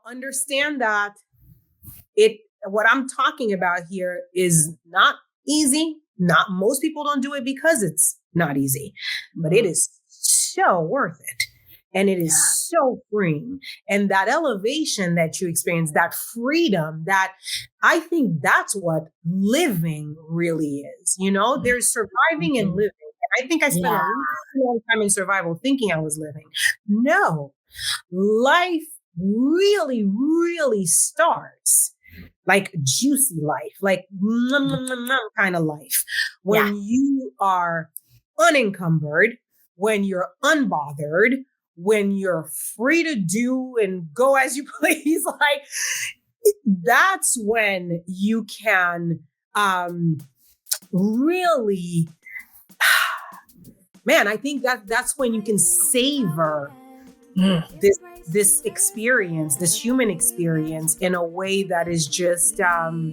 Understand that what I'm talking about here is not easy. Not most people don't do it because it's not easy, but it is so worth it. And it is so freeing. And that elevation that you experience, that freedom, that I think that's what living really is. There's surviving and living. And I think I spent a long time in survival thinking I was living. No, life really, really starts like juicy life, like kind of life. When you are unencumbered, when you're unbothered, when you're free to do and go as you please, like that's when you can really, man, I think that's when you can savor this experience, this human experience in a way that is just, I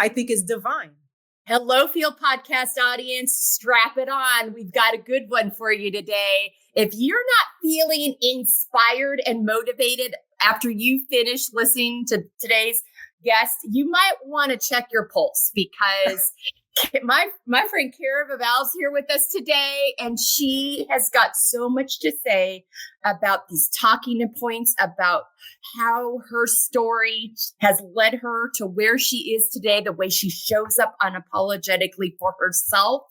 think is divine. Hello, F.E.E.L Podcast audience. Strap it on. We've got a good one for you today. If you're not feeling inspired and motivated after you finish listening to today's guest, you might want to check your pulse because my friend Kara Vaval's here with us today, and she has got so much to say about these talking points, about how her story has led her to where she is today, the way she shows up unapologetically for herself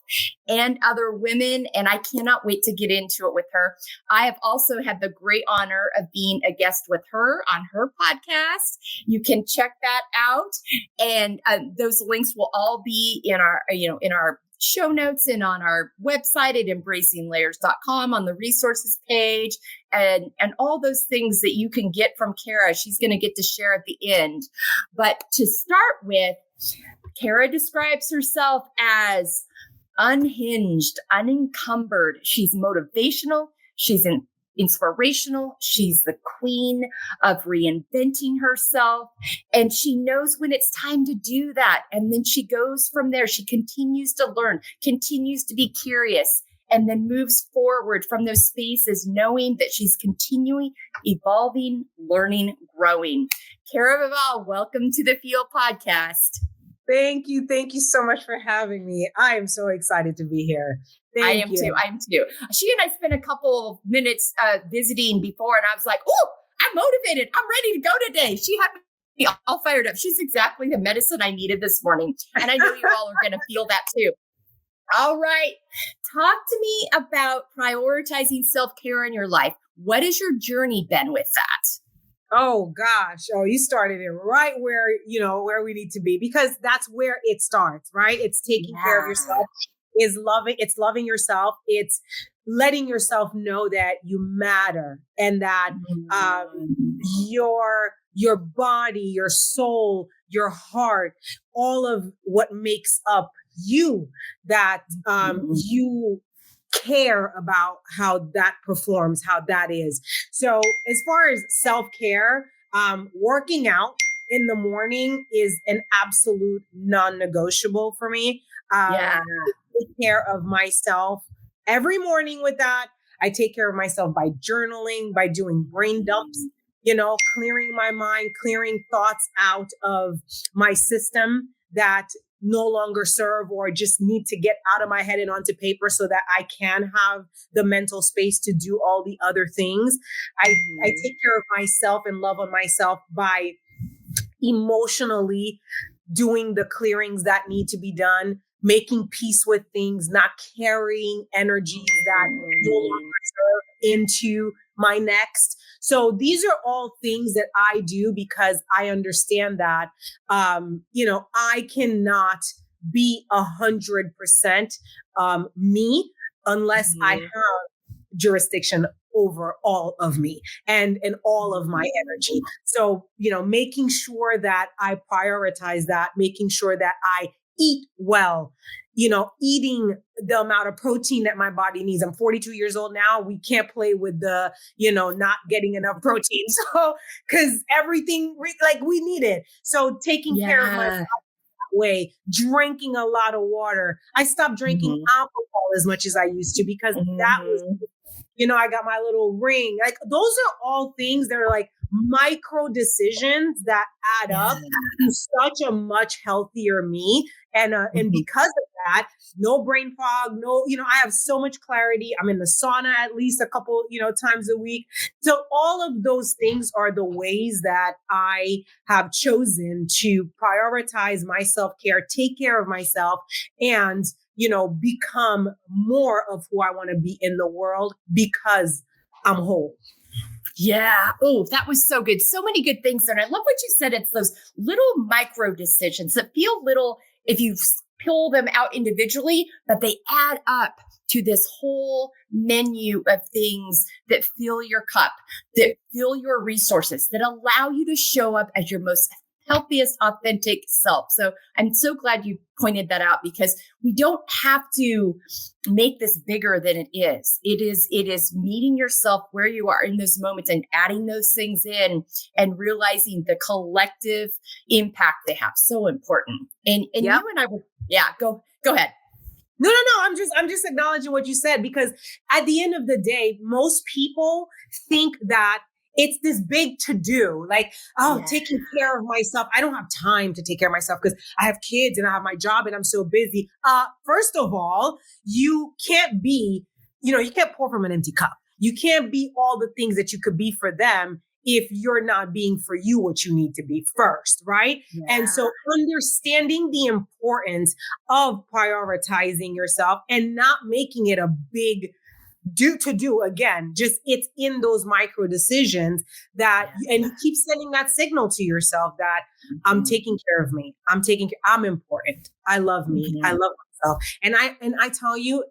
and other women. And I cannot wait to get into it with her. I have also had the great honor of being a guest with her on her podcast. You can check that out. And those links will all be in our show notes and on our website at embracinglayers.com on the resources page and all those things that you can get from Kara. She's going to get to share at the end. But to start with, Kara describes herself as unhinged, unencumbered. She's motivational. She's inspirational. She's the queen of reinventing herself. And she knows when it's time to do that. And then she goes from there. She continues to learn, continues to be curious, and then moves forward from those spaces, knowing that she's continuing, evolving, learning, growing. Kara Vaval, welcome to the F.E.E.L Podcast. Thank you. Thank you so much for having me. I am so excited to be here. I am too. She and I spent a couple of minutes visiting before, and I was like, oh, I'm motivated. I'm ready to go today. She had me all fired up. She's exactly the medicine I needed this morning. And I know you all are going to feel that too. All right. Talk to me about prioritizing self-care in your life. What has your journey been with that? Oh gosh. Oh, you started it right where we need to be, because that's where it starts, right? It's taking care of yourself. It's loving yourself. It's letting yourself know that you matter and that your body, your soul, your heart, all of what makes up you, that you care about how that performs, how that is. So as far as self-care, working out in the morning is an absolute non-negotiable for me. Take care of myself every morning with that. I take care of myself by journaling, by doing brain dumps, clearing my mind, clearing thoughts out of my system that no longer serve or just need to get out of my head and onto paper so that I can have the mental space to do all the other things. I take care of myself and love on myself by emotionally doing the clearings that need to be done, making peace with things, not carrying energies that no longer serve into my next. So these are all things that I do because I understand that, I cannot be 100% me unless I have jurisdiction over all of me and all of my energy. So, making sure that I prioritize that, making sure that I eat well, eating the amount of protein that my body needs. I'm 42 years old now. We can't play with the, not getting enough protein. So, cause everything we need it. So taking care of myself that way, drinking a lot of water. I stopped drinking alcohol as much as I used to because that was, I got my little ring. Like those are all things that are like micro decisions that add up to such a much healthier me. And because of that, no brain fog, I have so much clarity. I'm in the sauna at least a couple, times a week. So all of those things are the ways that I have chosen to prioritize my self-care, take care of myself, and, become more of who I want to be in the world because I'm whole. Yeah. Oh, that was so good. So many good things there. And I love what you said. It's those little micro decisions that feel little if you pull them out individually, but they add up to this whole menu of things that fill your cup, that fill your resources, that allow you to show up as your most healthiest, authentic self. So I'm so glad you pointed that out, because we don't have to make this bigger than it is. It is meeting yourself where you are in those moments and adding those things in and realizing the collective impact they have. So important. And you and I were, go ahead. No. I'm just acknowledging what you said, because at the end of the day, most people think that it's this big to do, like, taking care of myself. I don't have time to take care of myself because I have kids and I have my job and I'm so busy. First of all, you can't be, you can't pour from an empty cup. You can't be all the things that you could be for them if you're not being for you what you need to be first, right? Yeah. And so understanding the importance of prioritizing yourself and not making it a big do again, just it's in those micro decisions that, and you keep sending that signal to yourself that I'm taking care of me. I'm important. I love me. I love myself. And I tell you,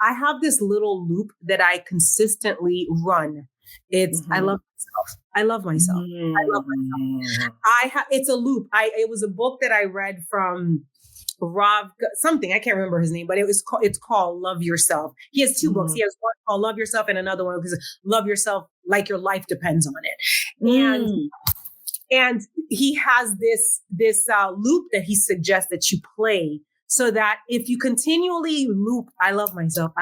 I have this little loop that I consistently run. It's, I love myself. I love myself. I love myself. It's a loop. It was a book that I read from Rob something, I can't remember his name, but it's called Love Yourself. He has two books. He has one called Love Yourself and another one because Love Yourself Like Your Life Depends on It. And he has this loop that he suggests that you play, so that if you continually loop, I love myself,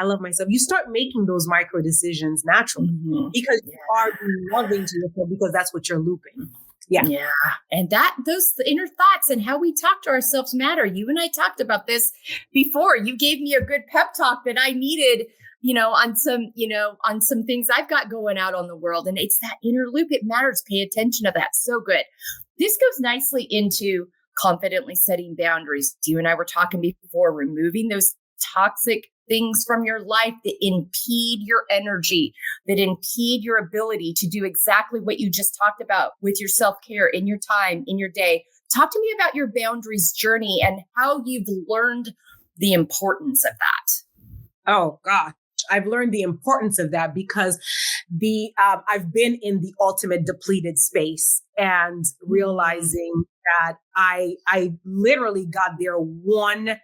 you start making those micro decisions naturally because you are loving to yourself, because that's what you're looping. Yeah. And those inner thoughts and how we talk to ourselves matter. You and I talked about this before. You gave me a good pep talk that I needed, on some things I've got going out on the world. And it's that inner loop. It matters. Pay attention to that. So good. This goes nicely into confidently setting boundaries. You and I were talking before, removing those toxic things from your life that impede your energy, that impede your ability to do exactly what you just talked about with your self-care in your time, in your day. Talk to me about your boundaries journey and how you've learned the importance of that. Oh, gosh. I've learned the importance of that because I've been in the ultimate depleted space and realizing that I literally got there one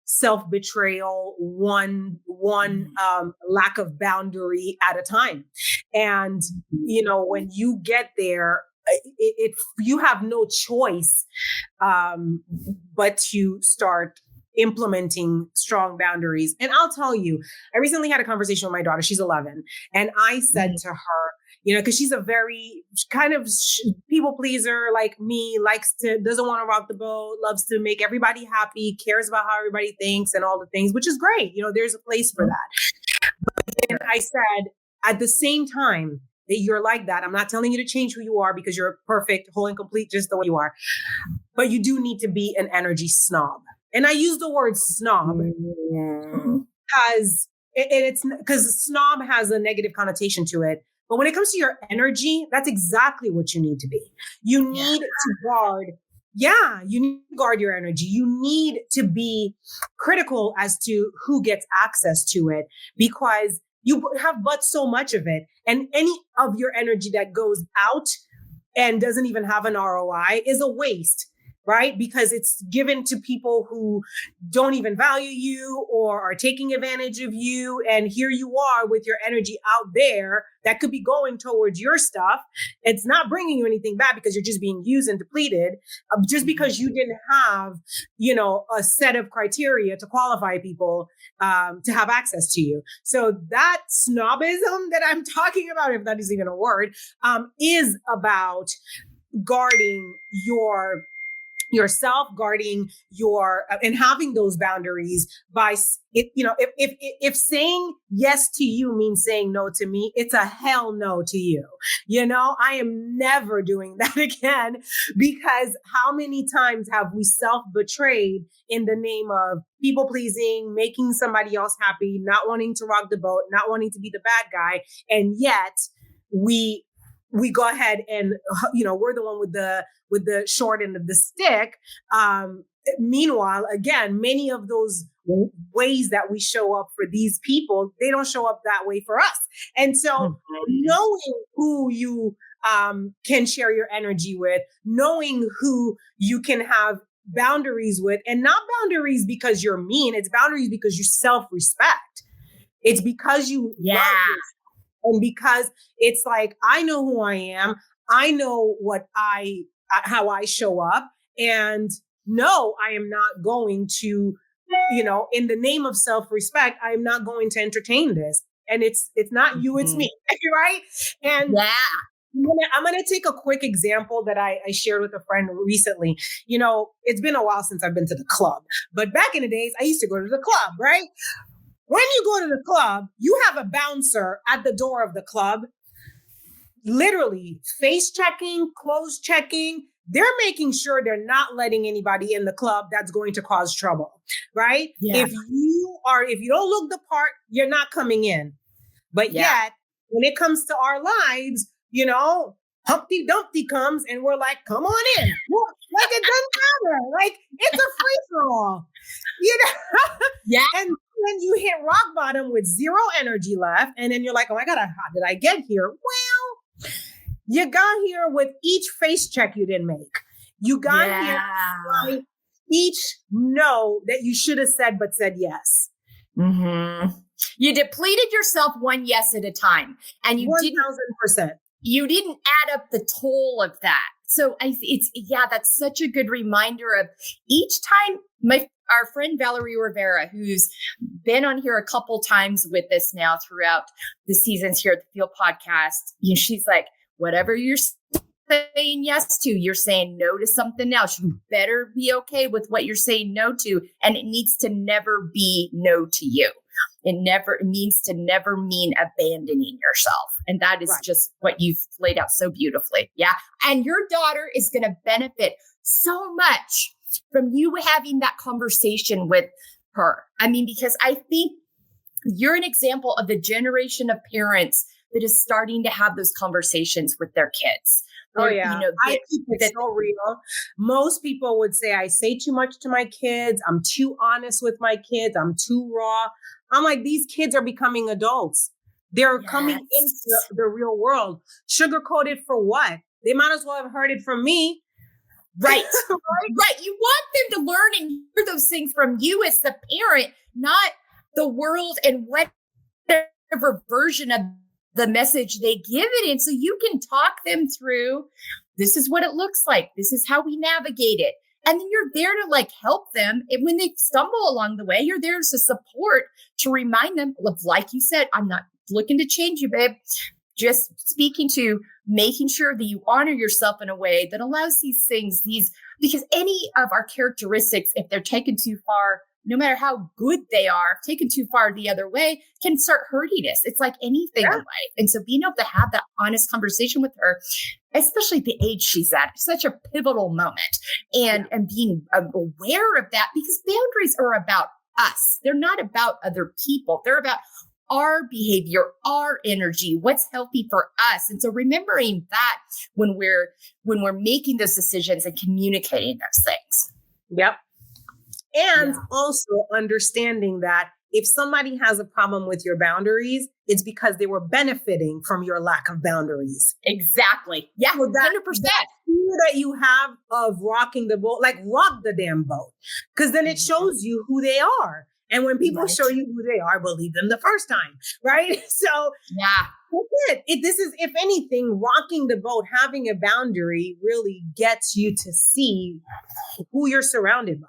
self-betrayal, one lack of boundary at a time. And, when you get there, you have no choice but to start implementing strong boundaries. And I'll tell you, I recently had a conversation with my daughter. She's 11. And I said to her, because she's a very kind of people pleaser like me, doesn't want to rock the boat, loves to make everybody happy, cares about how everybody thinks and all the things, which is great. There's a place for that. But then I said, at the same time that you're like that, I'm not telling you to change who you are because you're perfect, whole and complete, just the way you are. But you do need to be an energy snob. And I use the word snob because snob has a negative connotation to it. But when it comes to your energy, that's exactly what you need to be. You need to guard. Yeah, you need to guard your energy. You need to be critical as to who gets access to it, because you have but so much of it. And any of your energy that goes out and doesn't even have an ROI is a waste. right? Because it's given to people who don't even value you or are taking advantage of you. And here you are with your energy out there that could be going towards your stuff. It's not bringing you anything back because you're just being used and depleted just because you didn't have, a set of criteria to qualify people to have access to you. So that snobism that I'm talking about, if that is even a word, is about guarding yourself, guarding and having those boundaries by it. If saying yes to you means saying no to me, it's a hell no to you. I am never doing that again, because how many times have we self-betrayed in the name of people pleasing, making somebody else happy, not wanting to rock the boat, not wanting to be the bad guy. And yet we go ahead and, we're the one with the short end of the stick. Meanwhile, again, many of those ways that we show up for these people, they don't show up that way for us. And so knowing who you can share your energy with, knowing who you can have boundaries with, and not boundaries because you're mean, it's boundaries because you self-respect. It's because you love yourself. And because it's like, I know who I am. I know how I show up. And no, I am not going to, in the name of self-respect, I am not going to entertain this. And it's not you, it's me, right? And I'm going to take a quick example that I shared with a friend recently. It's been a while since I've been to the club, but back in the days, I used to go to the club, right? When you go to the club, you have a bouncer at the door of the club, literally face checking, clothes checking. They're making sure they're not letting anybody in the club that's going to cause trouble, right? Yeah. If you don't look the part, you're not coming in. But yet, when it comes to our lives, Humpty Dumpty comes and we're like, come on in. Like it doesn't matter. Like it's a free for all, Yeah. And then you hit rock bottom with zero energy left. And then you're like, oh my God, how did I get here? Well, you got here with each face check you didn't make. You got here by each no that you should have said, but said yes. Mm-hmm. You depleted yourself one yes at a time. And you 1,000%. You didn't add up the toll of that. So that's such a good reminder of each time our friend Valerie Rivera, who's been on here a couple times with us now throughout the seasons here at the F.E.E.L Podcast, she's like, whatever you're saying yes to, you're saying no to something else. You better be okay with what you're saying no to. And it needs to never be no to you. It means to never mean abandoning yourself. And that is just what you've laid out so beautifully. Yeah. And your daughter is going to benefit so much from you having that conversation with her. I mean, because I think you're an example of the generation of parents that is starting to have those conversations with their kids. Oh, yeah. I keep it so real. Most people would say I say too much to my kids. I'm too honest with my kids. I'm too raw. I'm like, these kids are becoming adults. They're coming into the real world. Sugar-coated for what? They might as well have heard it from me. Right. Right. You want them to learn and hear those things from you as the parent, not the world and whatever version of the message they give it in. So you can talk them through, this is what it looks like. This is how we navigate it. And then you're there to help them. And when they stumble along the way, you're there as a support to remind them of, like you said, I'm not looking to change you, babe. Just speaking to making sure that you honor yourself in a way that allows these things, because any of our characteristics, if they're taken too far, no matter how good they are, taken too far the other way, can start hurting us. It's like anything in life. And so being able to have that honest conversation with her, especially at the age she's at, such a pivotal moment. And being aware of that, because boundaries are about us. They're not about other people. They're about our behavior, our energy, what's healthy for us. And so remembering that when we're making those decisions and communicating those things. Yep. And also understanding that if somebody has a problem with your boundaries, it's because they were benefiting from your lack of boundaries. Exactly. Yeah, So 100%. that fear that you have of rocking the boat, like rock the damn boat, because then it shows you who they are. And when people show you who they are, believe them the first time, right? So yeah, that's it. This is, if anything, rocking the boat, having a boundary really gets you to see who you're surrounded by.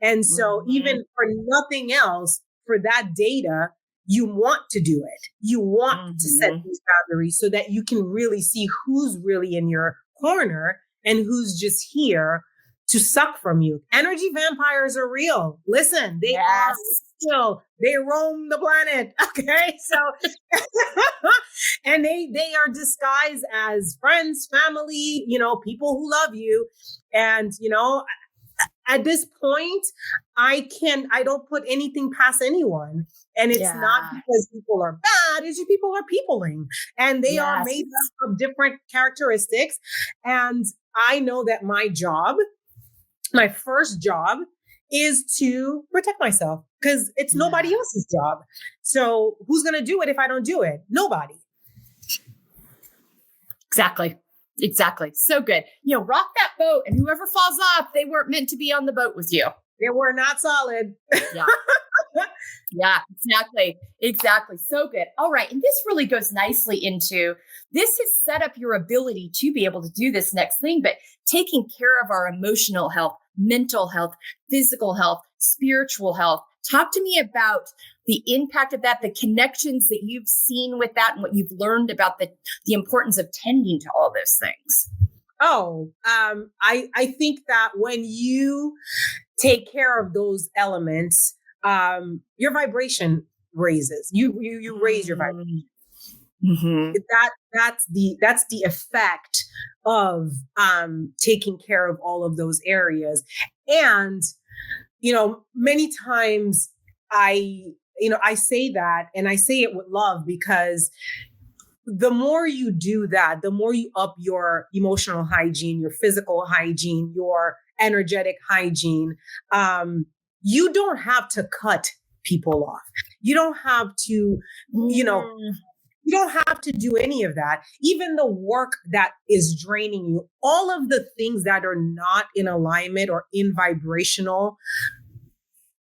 And so even for nothing else, for that data, you want to do it. You want to set these boundaries so that you can really see who's really in your corner and who's just here to suck from you. Energy vampires are real. Listen, they are still, they roam the planet. Okay. So, and they are disguised as friends, family, people who love you. And, at this point, I don't put anything past anyone. And it's not because people are bad, it's just people are peopling. And they are made up of different characteristics. And I know that my first job is to protect myself because it's nobody else's job. So who's going to do it if I don't do it? Nobody. Exactly. So good. Rock that boat, and whoever falls off, they weren't meant to be on the boat with you. They were not solid. Yeah, exactly. So good. All right. And this really goes nicely into, this has set up your ability to be able to do this next thing, but taking care of our emotional health, mental health, physical health, spiritual health. Talk to me about the impact of that, the connections that you've seen with that, and what you've learned about the importance of tending to all those things. I think that when you take care of those elements, your vibration raises. You raise your vibration. That's the effect of taking care of all of those areas. And many times I say that, and I say it with love, because the more you do that, the more you up your emotional hygiene, your physical hygiene, your energetic hygiene. You don't have to cut people off. You don't have to, you don't have to do any of that. Even the work that is draining you, all of the things that are not in alignment or in vibrational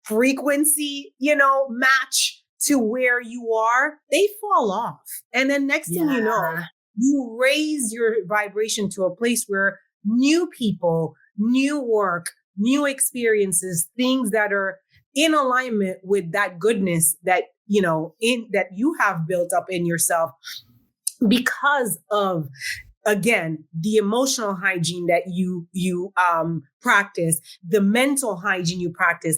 frequency, match to where you are, they fall off. And then next thing you know, you raise your vibration to a place where new people, new work, new experiences, things that are in alignment with that goodness that, that you have built up in yourself because of, again, the emotional hygiene that you practice, the mental hygiene you practice,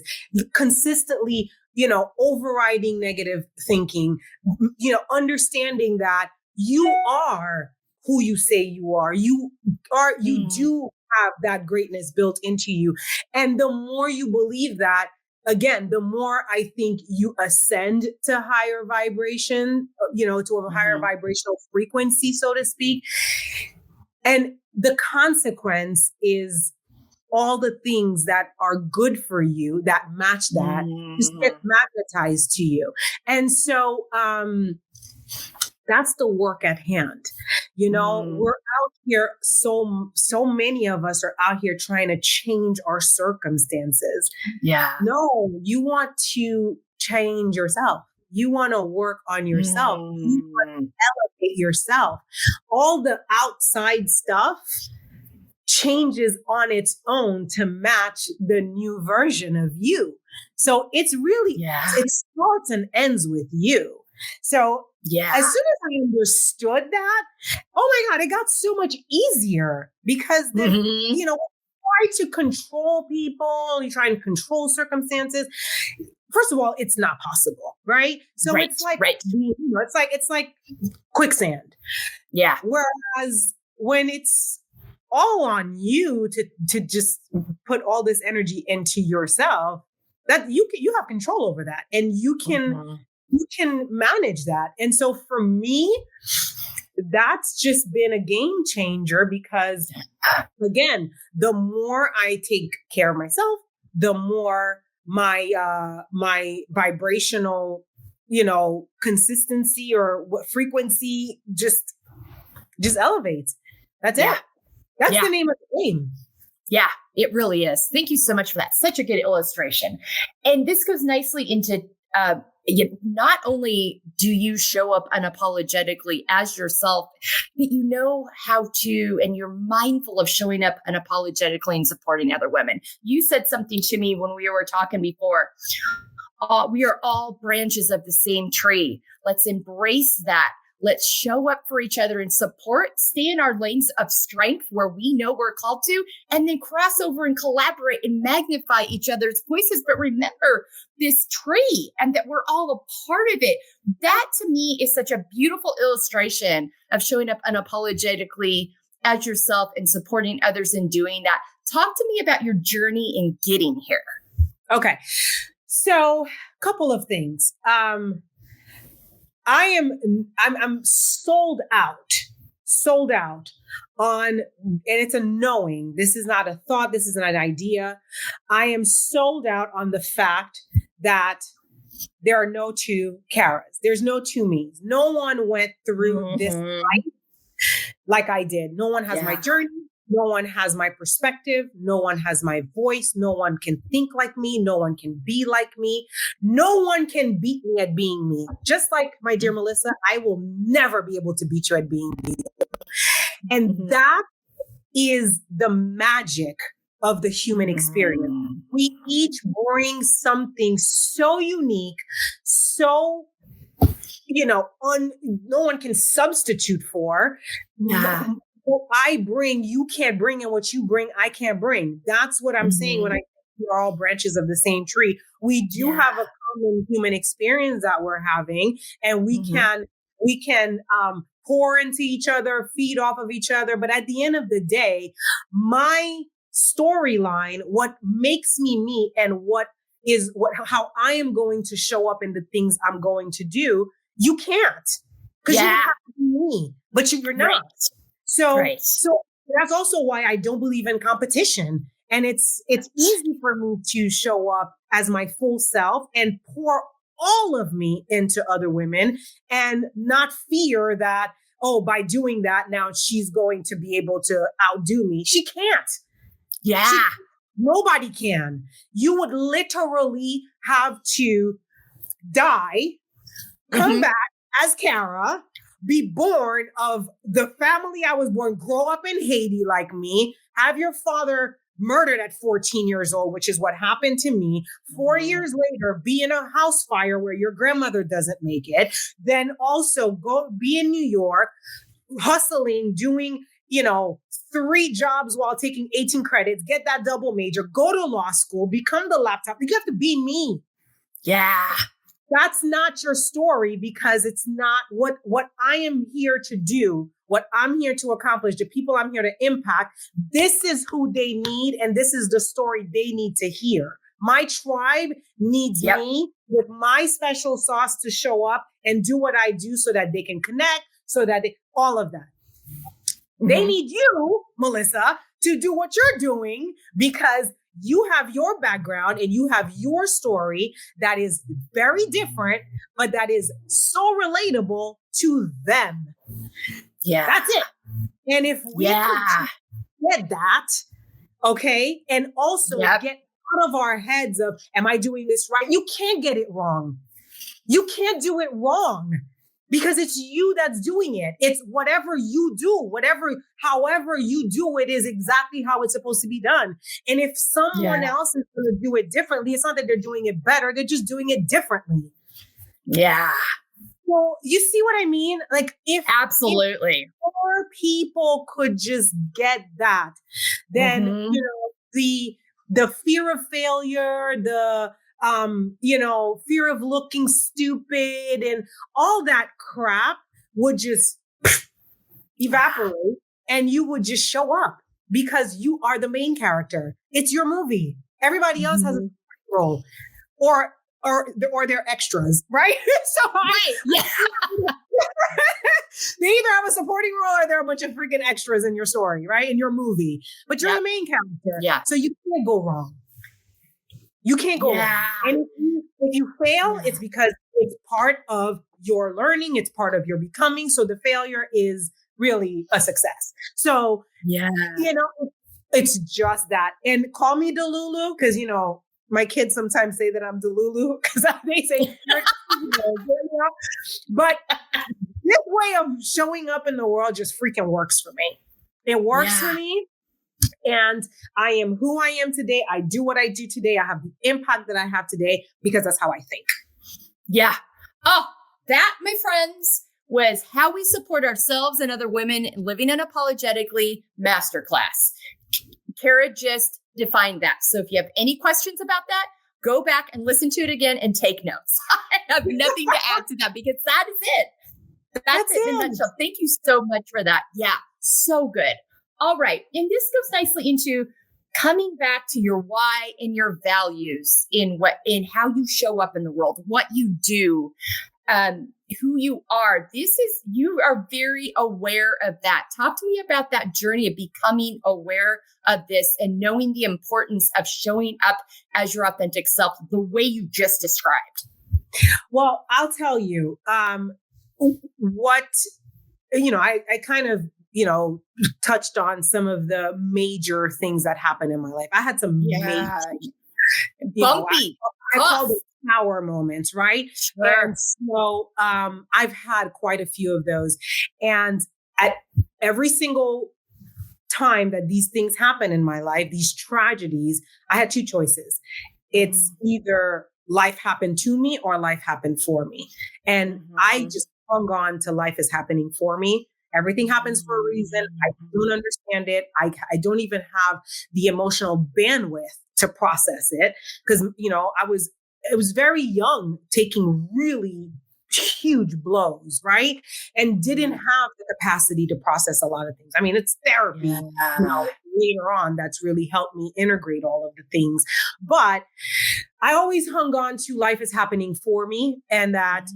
consistently, overriding negative thinking, understanding that you are who you say you are. You do have that greatness built into you. And the more you believe that, again, the more I think you ascend to higher vibration, to a higher vibrational frequency, so to speak. And the consequence is all the things that are good for you that match that just get magnetized to you. And so that's the work at hand. We're out here. So many of us are out here trying to change our circumstances. Yeah. No, you want to change yourself. You want to work on yourself. You want to elevate yourself. All the outside stuff changes on its own to match the new version of you. So it's really, it starts and ends with you. So as soon as I understood that, oh my God, it got so much easier because then, you try to control people, you try and control circumstances. First of all, it's not possible, right? So it's like, it's like quicksand. Yeah. Whereas when it's all on you to just put all this energy into yourself, that you have control over that, and you can manage that. And so for me, that's just been a game changer because, again, the more I take care of myself, the more my vibrational, consistency or what frequency just elevates. That's it. That's the name of the game. Yeah, it really is. Thank you so much for that. Such a good illustration. And this goes nicely into not only do you show up unapologetically as yourself, but you know how to, and you're mindful of showing up unapologetically and supporting other women. You said something to me when we were talking before. We are all branches of the same tree. Let's embrace that. Let's show up for each other and support, stay in our lanes of strength where we know we're called to, and then cross over and collaborate and magnify each other's voices. But remember this tree and that we're all a part of it. That to me is such a beautiful illustration of showing up unapologetically as yourself and supporting others in doing that. Talk to me about your journey in getting here. Okay. So a couple of things. I'm sold out on, and it's a knowing. This is not a thought. This is not an idea. I am sold out on the fact that there are no two Karas. There's no two me's. No one went through this life like I did. No one has my journey. No one has my perspective. No one has my voice. No one can think like me. No one can be like me. No one can beat me at being me. Just like my dear Melissa, I will never be able to beat you at being me. And that is the magic of the human experience. We each bring something so unique, so, no one can substitute for. Yeah. What I bring, you can't bring, and what you bring, I can't bring. That's what I'm saying when I say we're all branches of the same tree. We do have a common human experience that we're having, and we can pour into each other, feed off of each other. But at the end of the day, my storyline, what makes me, and how I am going to show up in the things I'm going to do, you can't, because you have to be me, but you're not. Right. So that's also why I don't believe in competition. And it's easy for me to show up as my full self and pour all of me into other women and not fear that, by doing that, now she's going to be able to outdo me. She can't. Yeah. Nobody can. You would literally have to die, come back as Kara, be born of the family I was born, grow up in Haiti like me, have your father murdered at 14 years old, which is what happened to me. 4 years later, be in a house fire where your grandmother doesn't make it. Then also go be in New York, hustling, doing, 3 jobs while taking 18 credits, get that double major, go to law school, become the laptop. You have to be me. Yeah. That's not your story, because it's not what I am here to do, what I'm here to accomplish, the people I'm here to impact. This is who they need, and this is the story they need to hear. My tribe needs me with my special sauce to show up and do what I do so that they can connect, so that all of that. They need you, Melissa, to do what you're doing, because you have your background and you have your story that is very different, but that is so relatable to them. Yeah. That's it. And if we could get that, okay, and also get out of our heads of, am I doing this right? You can't get it wrong. You can't do it wrong, because it's you that's doing it. It's whatever you do, however you do it is exactly how it's supposed to be done. And if someone else is going to do it differently, it's not that they're doing it better. They're just doing it differently. Yeah. Well, you see what I mean? Like if more people could just get that, then, the fear of failure, the fear of looking stupid and all that crap would just evaporate, and you would just show up because you are the main character. It's your movie. Everybody else has a role or they're extras, right? They either have a supporting role or they're a bunch of freaking extras in your story, right? In your movie, but you're the main character. Yeah. So you can't go wrong. You can't go wrong. And if you fail, it's because it's part of your learning. It's part of your becoming. So the failure is really a success. So, it's just that. And call me Delulu, because, my kids sometimes say that I'm Delulu because they say, but this way of showing up in the world just freaking works for me. It works for me. And I am who I am today. I do what I do today. I have the impact that I have today because that's how I think. Yeah. Oh, that, my friends, was How We Support Ourselves and Other Women Living Unapologetically Masterclass. Kara just defined that. So if you have any questions about that, go back and listen to it again and take notes. I have nothing to add to that because that is it. That's it in a nutshell. Thank you so much for that. Yeah, so good. All right. And this goes nicely into coming back to your why and your values in how you show up in the world, what you do, who you are. You are very aware of that. Talk to me about that journey of becoming aware of this and knowing the importance of showing up as your authentic self, the way you just described. Well, I'll tell you, what, I kind of, touched on some of the major things that happened in my life. I had some major, bumpy. I call them power moments, right? Sure. And so I've had quite a few of those. And at every single time that these things happen in my life, these tragedies, I had two choices. It's either life happened to me or life happened for me. And I just hung on to life is happening for me. Everything happens for a reason. I don't understand it. I don't even have the emotional bandwidth to process it because, I was very young, taking really huge blows, right? And didn't have the capacity to process a lot of things. I mean, it's therapy later on that's really helped me integrate all of the things. But I always hung on to life is happening for me and that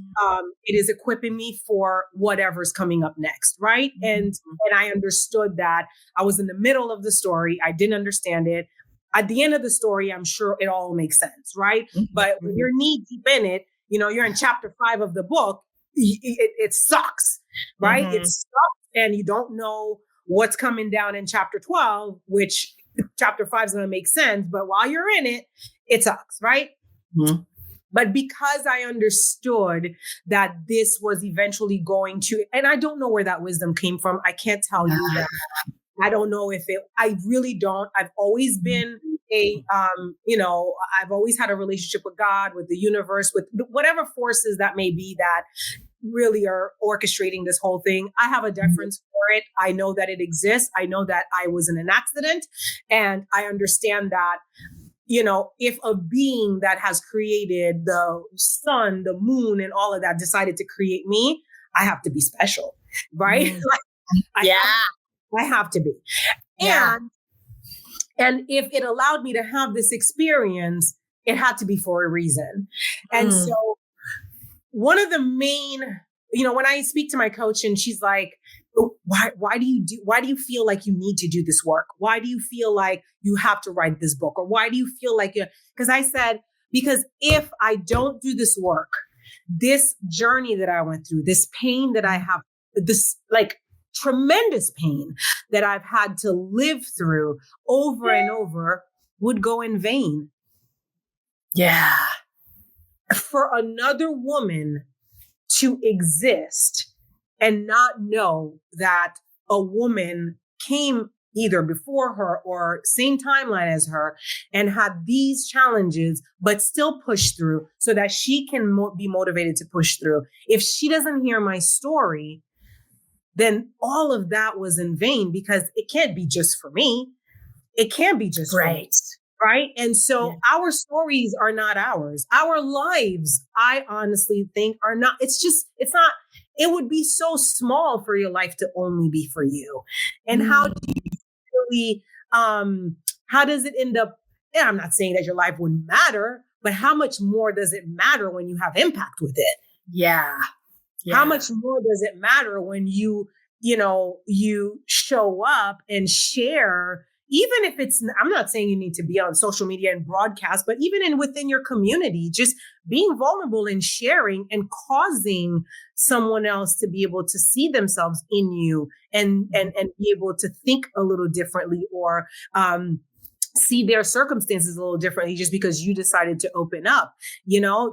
it is equipping me for whatever's coming up next, right? And I understood that I was in the middle of the story. I didn't understand it. At the end of the story, I'm sure it all makes sense, right? But when you're knee deep in it, you're in chapter 5 of the book, it sucks, right? It sucks and you don't know what's coming down in chapter 12, which chapter 5 is going to make sense. But while you're in it, it sucks, right? But because I understood that this was eventually going to, and I don't know where that wisdom came from. I can't tell you that. I don't know I really don't. I've always been I've always had a relationship with God, with the universe, with whatever forces that may be that really are orchestrating this whole thing. I have a deference for it. I know that it exists. I know that I was in an accident and I understand that, if a being that has created the sun, the moon and all of that decided to create me, I have to be special, right? I have to be. Yeah. And if it allowed me to have this experience, it had to be for a reason. And so one of the main, when I speak to my coach and she's like, why do you feel like you need to do this work? Why do you feel like you have to write this book? Or why do you feel like because I said, because if I don't do this work, this journey that I went through, this pain that I have, this tremendous pain that I've had to live through over and over would go in vain. Yeah. For another woman to exist and not know that a woman came either before her or same timeline as her and had these challenges, but still push through so that she can be motivated to push through. If she doesn't hear my story, then all of that was in vain because it can't be just for me. It can't be just for me, right? And so our stories are not ours. Our lives, I honestly think, are not. It's not. It would be so small for your life to only be for you. And how do you really? How does it end up? And I'm not saying that your life wouldn't matter, but how much more does it matter when you have impact with it? Yeah. How much more does it matter when you show up and share, even if I'm not saying you need to be on social media and broadcast, but even within your community, just being vulnerable and sharing and causing someone else to be able to see themselves in you and be able to think a little differently or, see their circumstances a little differently just because you decided to open up,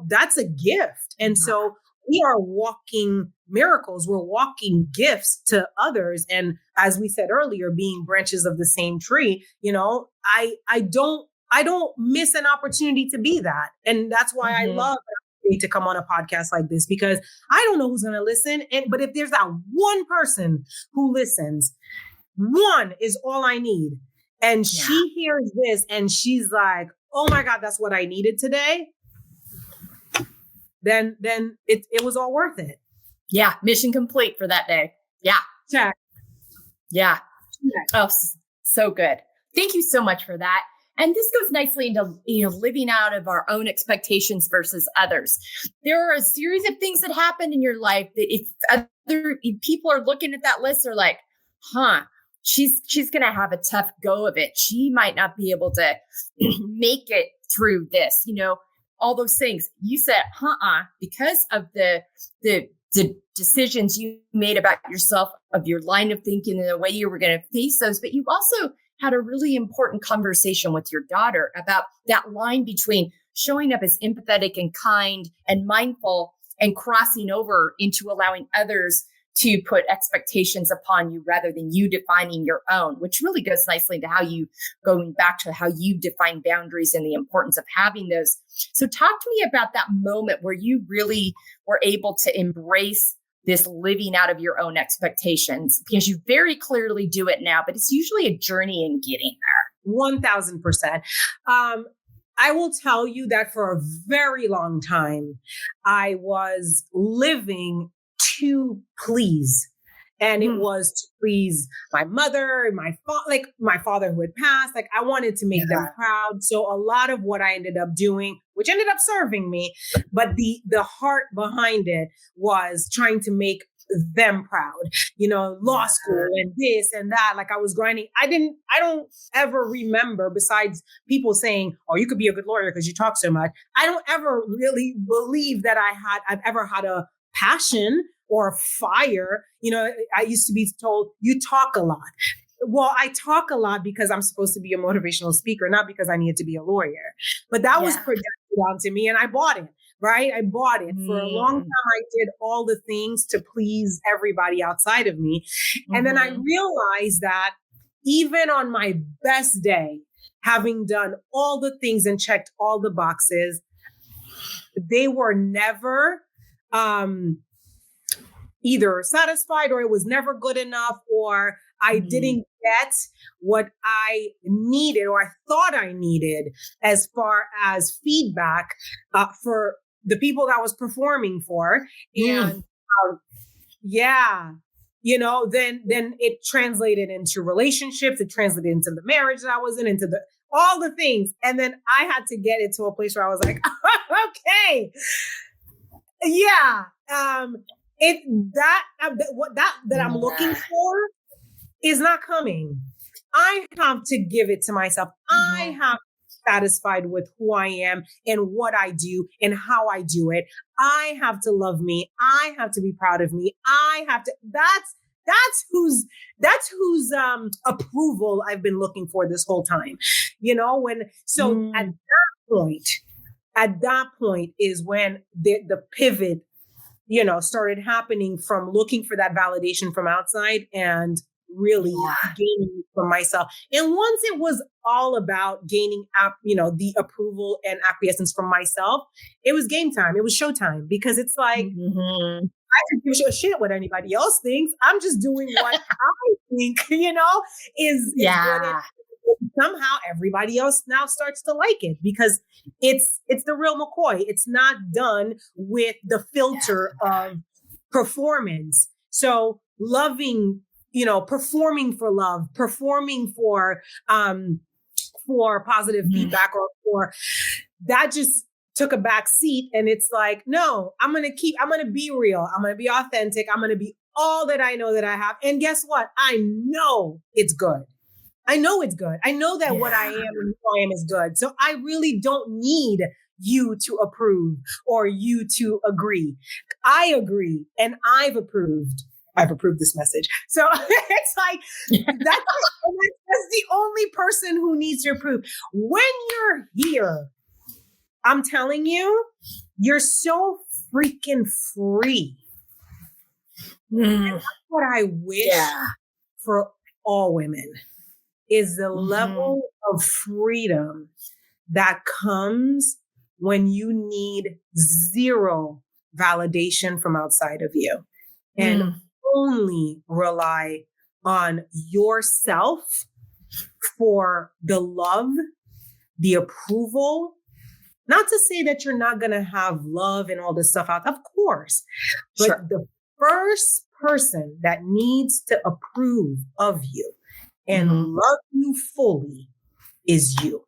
that's a gift. And so we are walking miracles. We're walking gifts to others. And as we said earlier, being branches of the same tree, I don't miss an opportunity to be that. And that's why I love to come on a podcast like this, because I don't know who's going to listen. But if there's that one person who listens, one is all I need. And she hears this and she's like, oh my God, that's what I needed today. Then it was all worth it. Yeah. Mission complete for that day. Yeah. Check. Yeah. Oh, so good. Thank you so much for that. And this goes nicely into, living out of our own expectations versus others. There are a series of things that happen in your life that if people are looking at that list, they're like, she's going to have a tough go of it. She might not be able to make it through this, all those things. You said, because of the decisions you made about yourself, of your line of thinking and the way you were going to face those. But you also had a really important conversation with your daughter about that line between showing up as empathetic and kind and mindful and crossing over into allowing others to put expectations upon you rather than you defining your own, which really goes nicely into going back to how you define boundaries and the importance of having those. So talk to me about that moment where you really were able to embrace this living out of your own expectations, because you very clearly do it now, but it's usually a journey in getting there. 1000%. I will tell you that for a very long time, I was living to please. And it was to please my mother, my father who had passed. Like, I wanted to make them proud. So a lot of what I ended up doing, which ended up serving me, but the heart behind it was trying to make them proud, law school and this and that. Like, I was grinding. I don't ever remember, besides people saying, oh, you could be a good lawyer because you talk so much. I don't ever really believe that I've ever had a passion or fire. I used to be told, you talk a lot. Well, I talk a lot because I'm supposed to be a motivational speaker, not because I needed to be a lawyer. But that was projected onto me and I bought it, right? I bought it. For a long time, I did all the things to please everybody outside of me. And then I realized that even on my best day, having done all the things and checked all the boxes, they were never either satisfied, or it was never good enough, or I didn't get what I needed or I thought I needed as far as feedback for the people that I was performing for. And then it translated into relationships. It translated into the marriage that I was in, into all the things. And then I had to get it to a place where I was like, okay, that I'm looking for is not coming. I have to give it to myself. I have to be satisfied with who I am and what I do and how I do it. I have to love me. I have to be proud of me. I have to, that's whose approval I've been looking for this whole time. At that point is when the pivot, started happening from looking for that validation from outside and really gaining from myself. And once it was all about gaining, the approval and acquiescence from myself, it was game time. It was showtime, because it's like, I could give a shit what anybody else thinks. I'm just doing what I think, is good. Somehow everybody else now starts to like it because it's the real McCoy. It's not done with the filter of performance. So loving, performing for love, performing for positive feedback, or for that just took a back seat. And it's like, no, I'm going to be real. I'm going to be authentic. I'm going to be all that I know that I have. And guess what? I know it's good. I know it's good. I know that what I am and who I am is good. So I really don't need you to approve or you to agree. I agree and I've approved this message. So it's like, that's the only person who needs to approve. When you're here, I'm telling you, you're so freaking free. And that's what I wish for all women is the level of freedom that comes when you need zero validation from outside of you and only rely on yourself for the love, the approval. Not to say that you're not going to have love and all this stuff out, of course, but the first person that needs to approve of you and love you fully is you.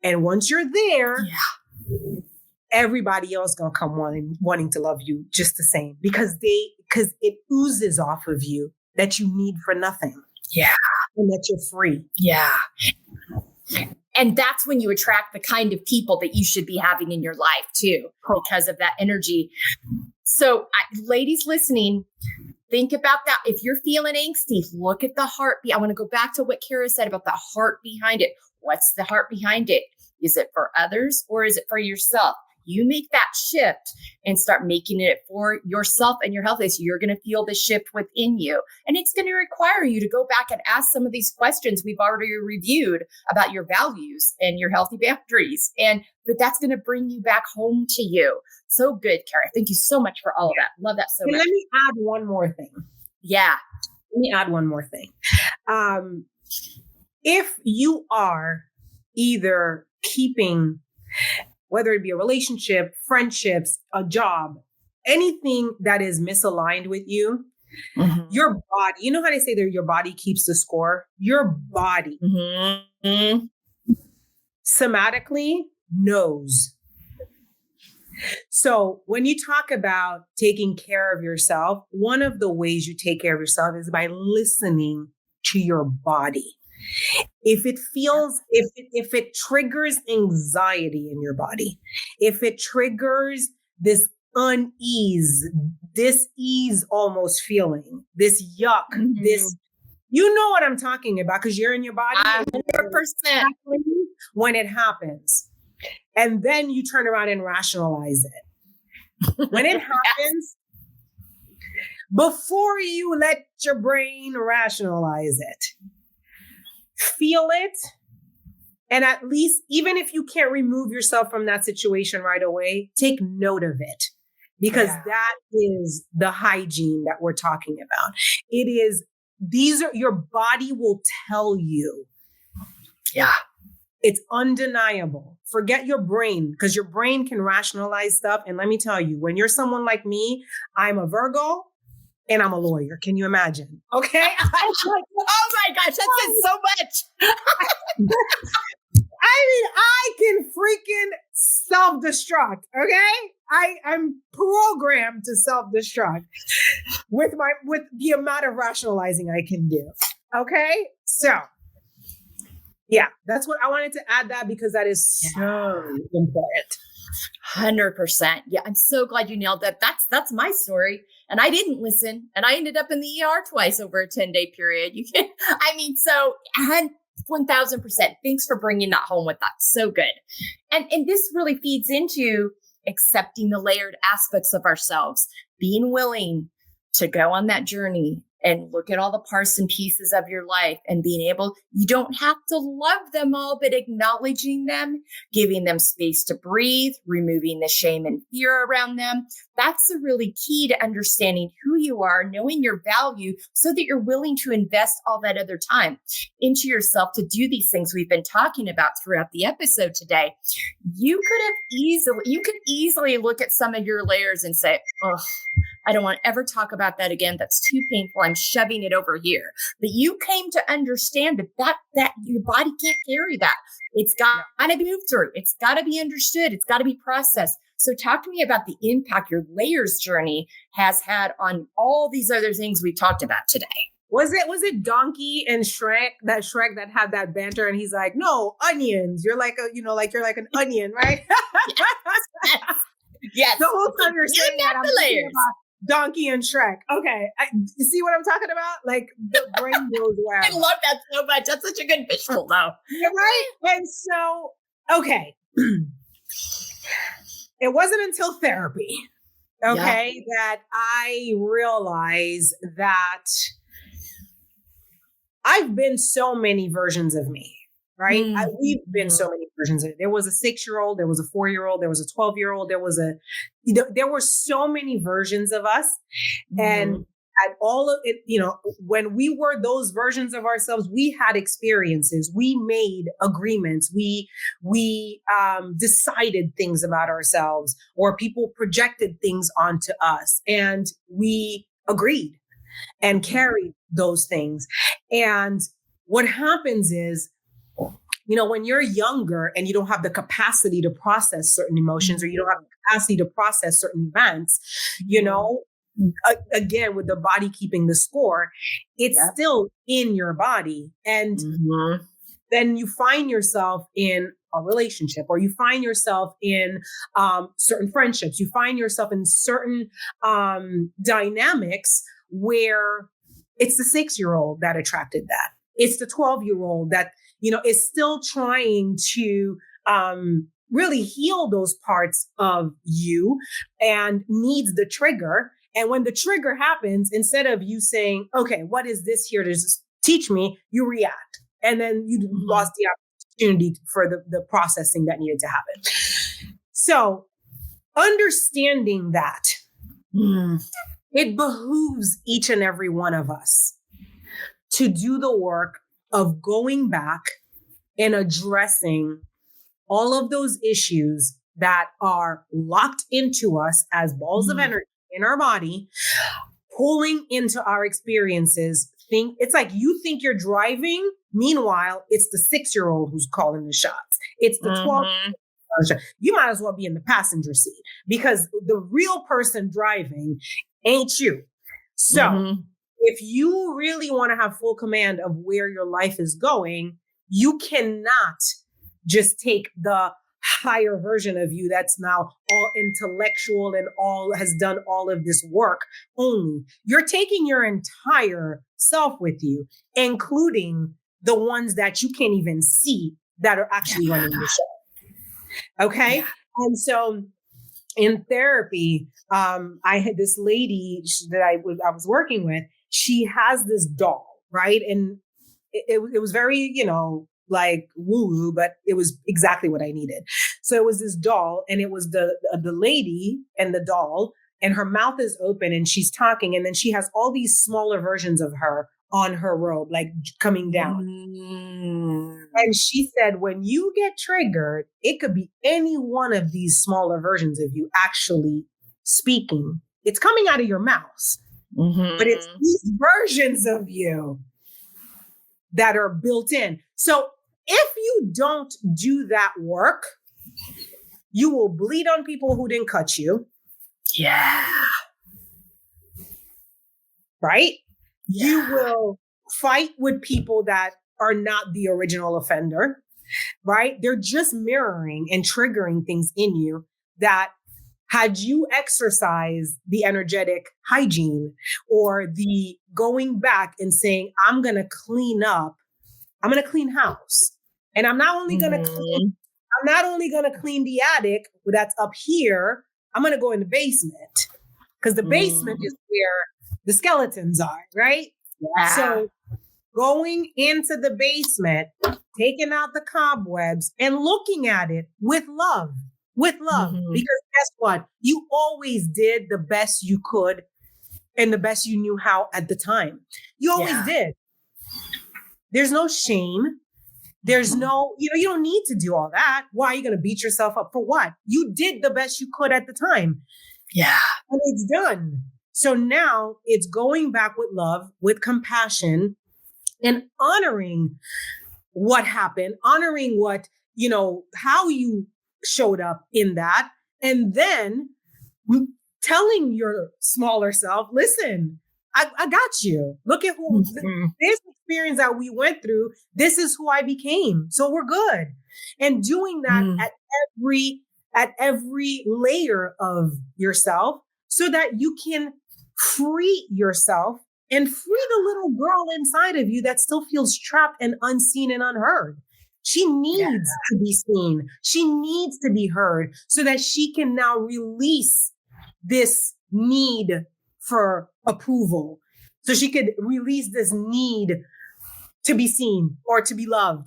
And once you're there, everybody else gonna come wanting to love you just the same because it oozes off of you that you need for nothing. Yeah. And that you're free. Yeah. And that's when you attract the kind of people that you should be having in your life too, because of that energy. So ladies listening, think about that. If you're feeling angsty, look at the heartbeat. I want to go back to what Kara said about the heart behind it. What's the heart behind it? Is it for others or is it for yourself? You make that shift and start making it for yourself and your health. So you're going to feel the shift within you. And it's going to require you to go back and ask some of these questions we've already reviewed about your values and your healthy boundaries. But that's going to bring you back home to you. So good, Kara. Thank you so much for all of that. Love that so much. Let me add one more thing. Yeah. Let me add one more thing. If you are either keeping, whether it be a relationship, friendships, a job, anything that is misaligned with you, your body, you know how they say that your body keeps the score? Your body somatically knows. So when you talk about taking care of yourself, one of the ways you take care of yourself is by listening to your body. If it feels, if it triggers anxiety in your body, if it triggers this unease, dis-ease almost feeling, this yuck, this, you know what I'm talking about because you're in your body 100% when it happens. And then you turn around and rationalize it. When it happens, before you let your brain rationalize it, feel it. And at least, even if you can't remove yourself from that situation right away, take note of it. Because that is the hygiene that we're talking about. It is, your body will tell you. Yeah. It's undeniable. Forget your brain, because your brain can rationalize stuff. And let me tell you, when you're someone like me, I'm a Virgo and I'm a lawyer. Can you imagine? Okay. Oh my gosh, that says so much. I mean, I can freaking self-destruct. Okay. I'm programmed to self-destruct with the amount of rationalizing I can do. Okay. So yeah, that's what I wanted to add that because that is so important. 100%. Yeah. I'm so glad you nailed that. That's my story. And I didn't listen. And I ended up in the ER twice over a 10-day period. So 1000%. Thanks for bringing that home with us. So good. And this really feeds into accepting the layered aspects of ourselves, being willing to go on that journey and look at all the parts and pieces of your life and being able, you don't have to love them all, but acknowledging them, giving them space to breathe, removing the shame and fear around them. That's the really key to understanding who you are, knowing your value so that you're willing to invest all that other time into yourself to do these things we've been talking about throughout the episode today. You could easily look at some of your layers and say, oh, I don't want to ever talk about that again. That's too painful. I'm shoving it over here. But you came to understand that your body can't carry that. It's got to be moved through. It's got to be understood. It's got to be processed. So talk to me about the impact your layers journey has had on all these other things we talked about today. Was it Donkey and Shrek that had that banter and he's like, no, onions. You're like you're like an onion, right? Yes. The whole time you're saying that, I'm thinking layers. about Donkey and Shrek. Okay. You see what I'm talking about? Like the brain goes wild. I love that so much. That's such a good visual though. You're right. And so, okay. It wasn't until therapy, okay, that I realized that I've been so many versions of me, right? We've been so many versions of it. There was a 6-year-old, there was a 4-year-old, there was a 12-year-old, there were so many versions of us. And at all of it, when we were those versions of ourselves, we had experiences, we made agreements, we decided things about ourselves, or people projected things onto us, and we agreed and carried those things. And what happens is, when you're younger and you don't have the capacity to process certain emotions, or you don't have the capacity to process certain events, again, with the body keeping the score, it's still in your body. And then you find yourself in a relationship, or you find yourself in certain friendships, you find yourself in certain dynamics where it's the 6-year-old that attracted that. It's the 12-year-old that, is still trying to really heal those parts of you and needs the trigger. And when the trigger happens, instead of you saying, okay, what is this here to just teach me, you react. And then you lost the opportunity for the processing that needed to happen. So understanding that, it behooves each and every one of us to do the work of going back and addressing all of those issues that are locked into us as balls of energy in our body, pulling into our experiences. It's like you think you're driving. Meanwhile, it's the 6-year-old who's calling the shots. It's the 12-year-old. You might as well be in the passenger seat, because the real person driving ain't you. So if you really want to have full command of where your life is going, you cannot just take the higher version of you that's now all intellectual and has done all of this work only. You're taking your entire self with you, including the ones that you can't even see that are actually running the show. Okay. Yeah. And so in therapy, I had this lady that I was working with. She has this doll, right? And it was very, like woo-woo, but it was exactly what I needed. So it was this doll, and it was the lady and the doll, and her mouth is open and she's talking. And then she has all these smaller versions of her on her robe, like coming down. And she said, when you get triggered, it could be any one of these smaller versions of you actually speaking. It's coming out of your mouth, but it's these versions of you that are built in. So if you don't do that work, you will bleed on people who didn't cut you. Yeah. Right? Yeah. You will fight with people that are not the original offender, right? They're just mirroring and triggering things in you that, had you exercised the energetic hygiene or the going back and saying, I'm going to clean house. And I'm not only going to clean the attic that's up here. I'm going to go in the basement, because the basement is where the skeletons are, right? Yeah. So going into the basement, taking out the cobwebs and looking at it with love. Because guess what? You always did the best you could and the best you knew how at the time. You always did. There's no shame. There's no, you don't need to do all that. Why are you going to beat yourself up for what? You did the best you could at the time. Yeah. And it's done. So now it's going back with love, with compassion, and honoring what happened, honoring what, how you showed up in that. And then telling your smaller self, listen, I got you. Look at this experience that we went through. This is who I became. So we're good. And doing that at every layer of yourself so that you can free yourself and free the little girl inside of you that still feels trapped and unseen and unheard. She needs to be seen. She needs to be heard so that she can now release this need for approval. So she could release this need to be seen or to be loved.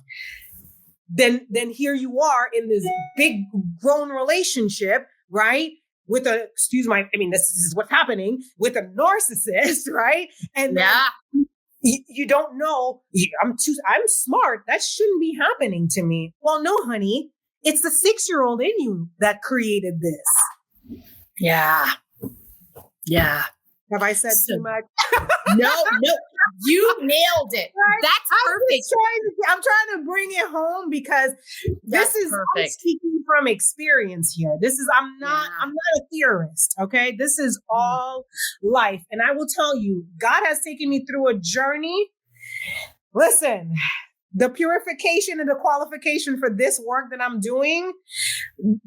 Then here you are in this big grown relationship, right? With this is what's happening with a narcissist, right? And then you don't know, I'm smart. That shouldn't be happening to me. Well, no, honey, it's the 6-year-old in you that created this. Yeah. Yeah. Have I said too much? No, you nailed it. Right? That's perfect. I'm trying to bring it home because I'm speaking from experience here. I'm not a theorist. Okay. This is all life. And I will tell you, God has taken me through a journey. Listen, the purification and the qualification for this work that I'm doing,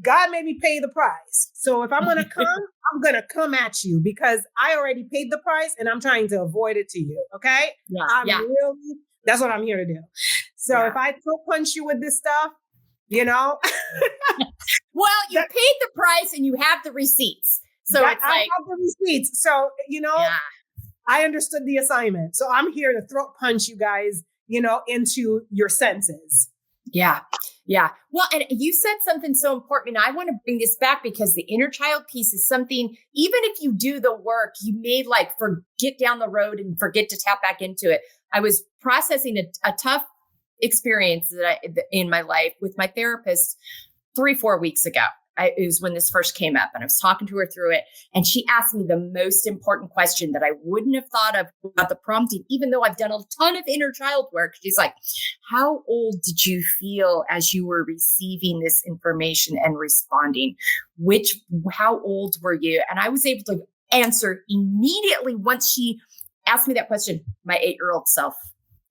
God made me pay the price. So if I'm going to come, I'm going to come at you because I already paid the price and I'm trying to avoid it to you. Okay. That's what I'm here to do. So if I throat punch you with this stuff, well, you paid the price and you have the receipts. So I have the receipts. So, I understood the assignment. So I'm here to throat punch you guys, into your senses. Yeah. Yeah. Well, and you said something so important. And I want to bring this back because the inner child piece is something, even if you do the work, you may forget down the road and forget to tap back into it. I was processing a tough experience in my life with my therapist 3-4 weeks ago. It was when this first came up and I was talking to her through it. And she asked me the most important question that I wouldn't have thought of about the prompting, even though I've done a ton of inner child work. She's like, how old did you feel as you were receiving this information and responding? How old were you? And I was able to answer immediately once she asked me that question, my 8-year-old self.